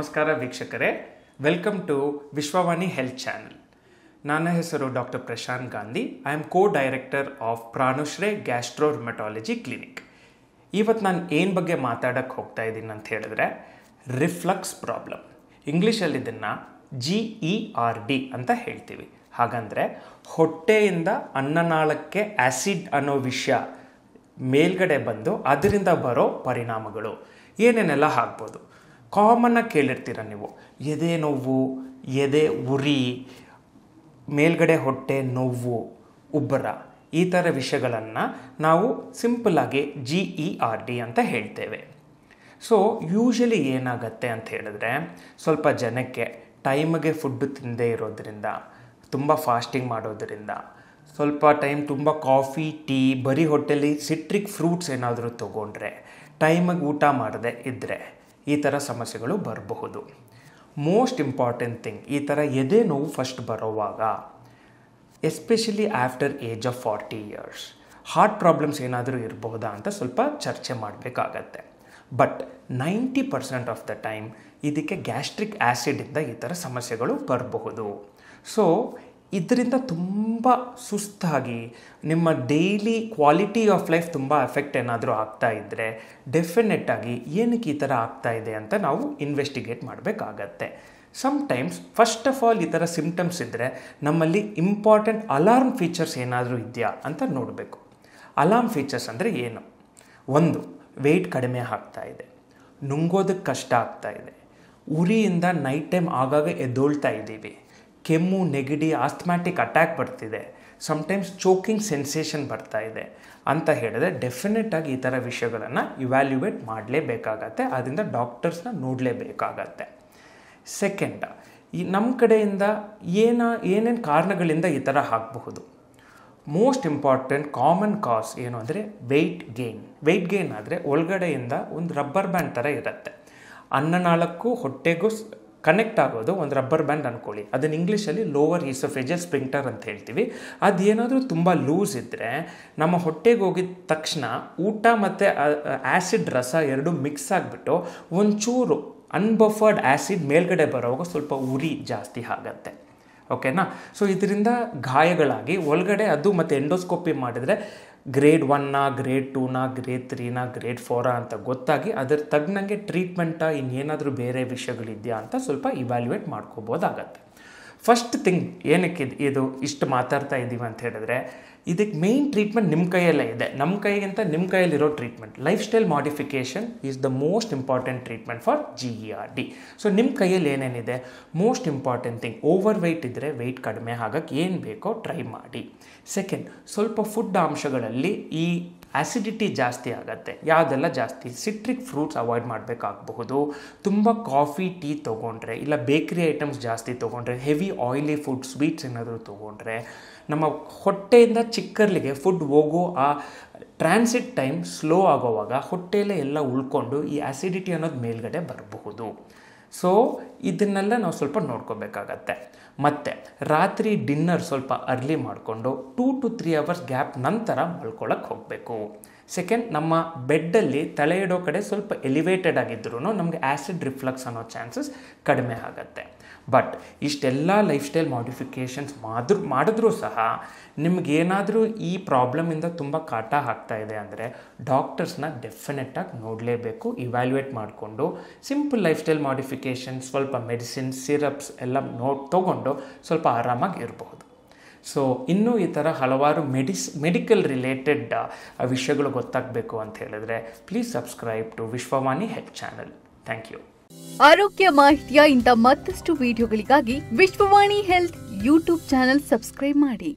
ನಮಸ್ಕಾರ ವೀಕ್ಷಕರೇ, welcome to Vishwavani health channel. ನನ್ನ ಹೆಸರು doctor Prashant Gandhi. I am co-director of Pranushree gastro rheumatology clinic. ಇವತ್ತು ನಾನು ಏನು ಬಗ್ಗೆ ಮಾತಾಡೋಕ್ಕೆ ಹೋಗ್ತಾ ಇದ್ದೀನಿ ಅಂತ ಹೇಳಿದ್ರೆ, ರಿಫ್ಲಕ್ಸ್ ಪ್ರಾಬ್ಲಮ್. ಇಂಗ್ಲೀಷಲ್ಲಿ ಇದನ್ನು GERD ಅಂತ ಹೇಳ್ತೀವಿ. ಹಾಗಂದರೆ ಹೊಟ್ಟೆಯಿಂದ ಅನ್ನನಾಳಕ್ಕೆ ಆ್ಯಸಿಡ್ ಅನ್ನೋ ವಿಷಯ ಮೇಲ್ಗಡೆ ಬಂದು ಅದರಿಂದ ಬರೋ ಪರಿಣಾಮಗಳು ಏನೇನೆಲ್ಲ ಆಗ್ಬೋದು. ಕಾಮನ್ನಾಗಿ ಕೇಳಿರ್ತೀರ ನೀವು, ಎದೆ ನೋವು, ಎದೆ ಉರಿ, ಮೇಲ್ಗಡೆ ಹೊಟ್ಟೆ ನೋವು, ಉಬ್ಬರ, ಈ ಥರ ವಿಷಯಗಳನ್ನು ನಾವು ಸಿಂಪಲ್ಲಾಗಿ GERD ಅಂತ ಹೇಳ್ತೇವೆ. ಸೊ ಯೂಶಲಿ ಏನಾಗತ್ತೆ ಅಂತ ಹೇಳಿದ್ರೆ, ಸ್ವಲ್ಪ ಜನಕ್ಕೆ ಟೈಮಿಗೆ ಫುಡ್ಡು ತಿನ್ನದೇ ಇರೋದ್ರಿಂದ, ತುಂಬ ಫಾಸ್ಟಿಂಗ್ ಮಾಡೋದರಿಂದ, ಸ್ವಲ್ಪ ಟೈಮ್ ತುಂಬ ಕಾಫಿ, ಟೀ, ಬರೀ ಹೊಟ್ಟೆಲಿ ಸಿಟ್ರಿಕ್ ಫ್ರೂಟ್ಸ್ ಏನಾದರೂ ತೊಗೊಂಡ್ರೆ, ಟೈಮಿಗೆ ಊಟ ಮಾಡದೆ ಇದ್ದರೆ ಈ ಥರ ಸಮಸ್ಯೆಗಳು ಬರಬಹುದು. ಮೋಸ್ಟ್ ಇಂಪಾರ್ಟೆಂಟ್ ಥಿಂಗ್, ಈ ಥರ ಎದೆ ನೋವು ಫಸ್ಟ್ ಬರೋವಾಗ, especially after age of 40 years, heart problems ಏನಾದರೂ ಇರಬಹುದಾ ಅಂತ ಸ್ವಲ್ಪ ಚರ್ಚೆ ಮಾಡಬೇಕಾಗತ್ತೆ. ಬಟ್ 90% ಆಫ್ ದ ಟೈಮ್ ಇದಕ್ಕೆ ಗ್ಯಾಸ್ಟ್ರಿಕ್ ಆ್ಯಸಿಡಿಂದ ಈ ಥರ ಸಮಸ್ಯೆಗಳು ಬರಬಹುದು. ಸೊ ಇದರಿಂದ ತುಂಬ ಸುಸ್ತಾಗಿ ನಿಮ್ಮ ಡೈಲಿ ಕ್ವಾಲಿಟಿ ಆಫ್ ಲೈಫ್ ತುಂಬ ಎಫೆಕ್ಟ್ ಏನಾದರೂ ಆಗ್ತಾ ಇದ್ದರೆ, ಡೆಫಿನೆಟ್ಟಾಗಿ ಏನಕ್ಕೆ ಈ ಥರ ಆಗ್ತಾ ಇದೆ ಅಂತ ನಾವು ಇನ್ವೆಸ್ಟಿಗೇಟ್ ಮಾಡಬೇಕಾಗತ್ತೆ. ಸಮ್ಟೈಮ್ಸ್ ಫಸ್ಟ್ ಆಫ್ ಆಲ್ ಈ ಥರ ಸಿಮ್ಟಮ್ಸ್ ಇದ್ದರೆ ನಮ್ಮಲ್ಲಿ ಇಂಪಾರ್ಟೆಂಟ್ ಅಲಾರ್ಮ್ ಫೀಚರ್ಸ್ ಏನಾದರೂ ಇದೆಯಾ ಅಂತ ನೋಡಬೇಕು. ಅಲಾರ್ಮ್ ಫೀಚರ್ಸ್ ಅಂದರೆ ಏನು? ಒಂದು, ವೆಯ್ಟ್ ಕಡಿಮೆ ಆಗ್ತಾ ಇದೆ, ನುಂಗೋದಕ್ಕೆ ಕಷ್ಟ ಆಗ್ತಾ ಇದೆ, ಉರಿಯಿಂದ ನೈಟ್ ಟೈಮ್ ಆಗಾಗ ಎದ್ದೊಳ್ತಾ ಇದ್ದೀವಿ, ಕೆಮ್ಮು, ನೆಗಡಿ, ಆಸ್ಥಮ್ಯಾಟಿಕ್ ಅಟ್ಯಾಕ್ ಬರ್ತಿದೆ, ಸಮ್ಟೈಮ್ಸ್ ಚೋಕಿಂಗ್ ಸೆನ್ಸೇಷನ್ ಬರ್ತಾ ಇದೆ ಅಂತ ಹೇಳಿದ್ರೆ ಡೆಫಿನೆಟಾಗಿ ಈ ಥರ ವಿಷಯಗಳನ್ನು ಇವ್ಯಾಲ್ಯುವೇಟ್ ಮಾಡಲೇಬೇಕಾಗತ್ತೆ. ಅದರಿಂದ ಡಾಕ್ಟರ್ಸ್ನ ನೋಡಲೇಬೇಕಾಗತ್ತೆ. ಸೆಕೆಂಡ್, ಈ ನಮ್ಮ ಕಡೆಯಿಂದ ಏನೇನು ಕಾರಣಗಳಿಂದ ಈ ಥರ ಆಗಬಹುದು. ಮೋಸ್ಟ್ ಇಂಪಾರ್ಟೆಂಟ್ ಕಾಮನ್ ಕಾಸ್ ಏನು ಅಂದರೆ ವೆಯ್ಟ್ ಗೇನ್. ವೆಯ್ಟ್ ಗೇನ್ ಆದರೆ ಒಳಗಡೆಯಿಂದ ಒಂದು ರಬ್ಬರ್ ಬ್ಯಾಂಡ್ ಥರ ಇರುತ್ತೆ. ಅನ್ನನಾಳಕ್ಕೂ ಹೊಟ್ಟೆಗೂ ಕನೆಕ್ಟ್ ಆಗೋದು ಒಂದು ರಬ್ಬರ್ ಬ್ಯಾಂಡ್ ಅಂದ್ಕೊಳ್ಳಿ. ಅದನ್ನು ಇಂಗ್ಲೀಷಲ್ಲಿ ಲೋವರ್ ಈಸೋಫೇಜಿಯಲ್ ಸ್ಪಿಂಕ್ಟರ್ ಅಂತ ಹೇಳ್ತೀವಿ. ಅದೇನಾದರೂ ತುಂಬ ಲೂಸ್ ಇದ್ದರೆ ನಮ್ಮ ಹೊಟ್ಟೆಗೆ ಹೋಗಿದ ತಕ್ಷಣ ಊಟ ಮತ್ತು ಆ್ಯಸಿಡ್ ರಸ ಎರಡು ಮಿಕ್ಸ್ ಆಗಿಬಿಟ್ಟು ಒಂಚೂರು ಅನ್ಬಫರ್ಡ್ ಆ್ಯಸಿಡ್ ಮೇಲ್ಗಡೆ ಬರೋವಾಗ ಸ್ವಲ್ಪ ಉರಿ ಜಾಸ್ತಿ ಆಗತ್ತೆ. ಓಕೆನಾ? ಸೊ ಇದರಿಂದ ಗಾಯಗಳಾಗಿ ಒಳಗಡೆ ಅದು ಮತ್ತು ಎಂಡೋಸ್ಕೋಪಿ ಮಾಡಿದರೆ ಗ್ರೇಡ್ 1, ಗ್ರೇಡ್ 2, ಗ್ರೇಡ್ 3, ಗ್ರೇಡ್ 4 ಅಂತ ಗೊತ್ತಾಗಿ ಅದರ ತಗ್ನಂಗೆ ಟ್ರೀಟ್ಮೆಂಟ ಇನ್ನೇನಾದರೂ ಬೇರೆ ವಿಷಯಗಳಿದೆಯಾ ಅಂತ ಸ್ವಲ್ಪ ಇವ್ಯಾಲ್ಯುವೇಟ್ ಮಾಡ್ಕೋಬೋದಾಗತ್ತೆ. ಫಸ್ಟ್ ಥಿಂಗ್, ಏನಕ್ಕೆ ಇದು ಇಷ್ಟು ಮಾತಾಡ್ತಾ ಇದ್ದೀವಿ ಅಂತ ಹೇಳಿದ್ರೆ, ಇದಕ್ಕೆ ಮೇಯ್ನ್ ಟ್ರೀಟ್ಮೆಂಟ್ ನಿಮ್ಮ ಕೈಯಲ್ಲೇ ಇದೆ. ನಮ್ಮ ಕೈಗಿಂತ ನಿಮ್ಮ ಕೈಯಲ್ಲಿರೋ treatment lifestyle modification is the most important treatment for GERD. So ನಿಮ್ಮ ಕೈಯಲ್ಲಿ ಏನೇನಿದೆ, most important thing, over weight ಇದ್ದರೆ ವೆಯ್ಟ್ ಕಡಿಮೆ ಆಗೋಕ್ಕೆ ಏನು ಬೇಕೋ ಟ್ರೈ ಮಾಡಿ. ಸೆಕೆಂಡ್, ಸ್ವಲ್ಪ ಫುಡ್ ಅಂಶಗಳಲ್ಲಿ ಈ ಆ್ಯಸಿಡಿಟಿ ಜಾಸ್ತಿ ಆಗುತ್ತೆ. ಯಾವುದೆಲ್ಲ ಜಾಸ್ತಿ? ಸಿಟ್ರಿಕ್ ಫ್ರೂಟ್ಸ್ ಅವಾಯ್ಡ್ ಮಾಡಬೇಕಾಗಬಹುದು. ತುಂಬ ಕಾಫಿ, ಟೀ ತೊಗೊಂಡ್ರೆ, ಇಲ್ಲ ಬೇಕ್ರಿ ಐಟಮ್ಸ್ ಜಾಸ್ತಿ ತೊಗೊಂಡ್ರೆ, ಹೆವಿ ಆಯಿಲಿ ಫುಡ್, ಸ್ವೀಟ್ಸ್ ಏನಾದರೂ ತೊಗೊಂಡ್ರೆ, ನಮ್ಮ ಹೊಟ್ಟೆಯಿಂದ ಚಿಕ್ಕರ್ಲಿಗೆ ಫುಡ್ ಹೋಗೋ ಆ ಟ್ರಾನ್ಸಿಟ್ ಟೈಮ್ ಸ್ಲೋ ಆಗೋವಾಗ ಹೊಟ್ಟೆಯಲ್ಲೇ ಎಲ್ಲ ಉಳ್ಕೊಂಡು ಈ ಆ್ಯಸಿಡಿಟಿ ಅನ್ನೋದು ಮೇಲ್ಗಡೆ ಬರಬಹುದು. ಸೊ ಇದನ್ನೆಲ್ಲ ನಾವು ಸ್ವಲ್ಪ ನೋಡ್ಕೋಬೇಕಾಗತ್ತೆ. ಮತ್ತು ರಾತ್ರಿ ಡಿನ್ನರ್ ಸ್ವಲ್ಪ ಅರ್ಲಿ ಮಾಡಿಕೊಂಡು 2 to 3 hours ಗ್ಯಾಪ್ ನಂತರ ಮಲ್ಕೊಳ್ಳೋಕ್ಕೆ ಹೋಗಬೇಕು. ಸೆಕೆಂಡ್, ನಮ್ಮ ಬೆಡ್ಡಲ್ಲಿ ತಲೆ ಇಡೋ ಕಡೆ ಸ್ವಲ್ಪ ಎಲಿವೇಟೆಡ್ ಆಗಿದ್ರೂ ನಮಗೆ ಆ್ಯಸಿಡ್ ರಿಫ್ಲಕ್ಸ್ ಅನ್ನೋ ಚಾನ್ಸಸ್ ಕಡಿಮೆ ಆಗುತ್ತೆ. ಬಟ್ ಇಷ್ಟೆಲ್ಲ ಲೈಫ್ ಸ್ಟೈಲ್ ಮಾಡಿಫಿಕೇಷನ್ಸ್ ಮಾಡಿದ್ರೂ ಸಹ ನಿಮಗೇನಾದರೂ ಈ ಪ್ರಾಬ್ಲಮಿಂದ ತುಂಬ ಕಾಟ ಆಗ್ತಾ ಇದೆ ಅಂದರೆ ಡಾಕ್ಟರ್ಸ್ನ ಡೆಫಿನೆಟಾಗಿ ನೋಡಲೇಬೇಕು. ಇವ್ಯಾಲ್ಯುವೇಟ್ ಮಾಡಿಕೊಂಡು ಸಿಂಪಲ್ ಲೈಫ್ ಸ್ಟೈಲ್ ಮಾಡಿಫಿಕೇಷನ್, ಸ್ವಲ್ಪ ಮೆಡಿಸಿನ್, ಸಿರಪ್ಸ್ ಎಲ್ಲ ತೊಗೊಂಡು ಸ್ವಲ್ಪ ಆರಾಮಾಗಿ ಇರಬಹುದು. ಸೊ ಇನ್ನೂ ಈ ಥರ ಹಲವಾರು ಮೆಡಿಕಲ್ ರಿಲೇಟೆಡ್ ವಿಷಯಗಳು ಗೊತ್ತಾಗಬೇಕು ಅಂತ ಹೇಳಿದ್ರೆ please subscribe to Vishwavani health channel. Thank you. ಆರೋಗ್ಯ ಮಾಹಿತಿಯ ಇಂಥ ಮತ್ತಷ್ಟು ವಿಡಿಯೋಗಳಿಗಾಗಿ Vishwavani health YouTube channel subscribe ಮಾಡಿ.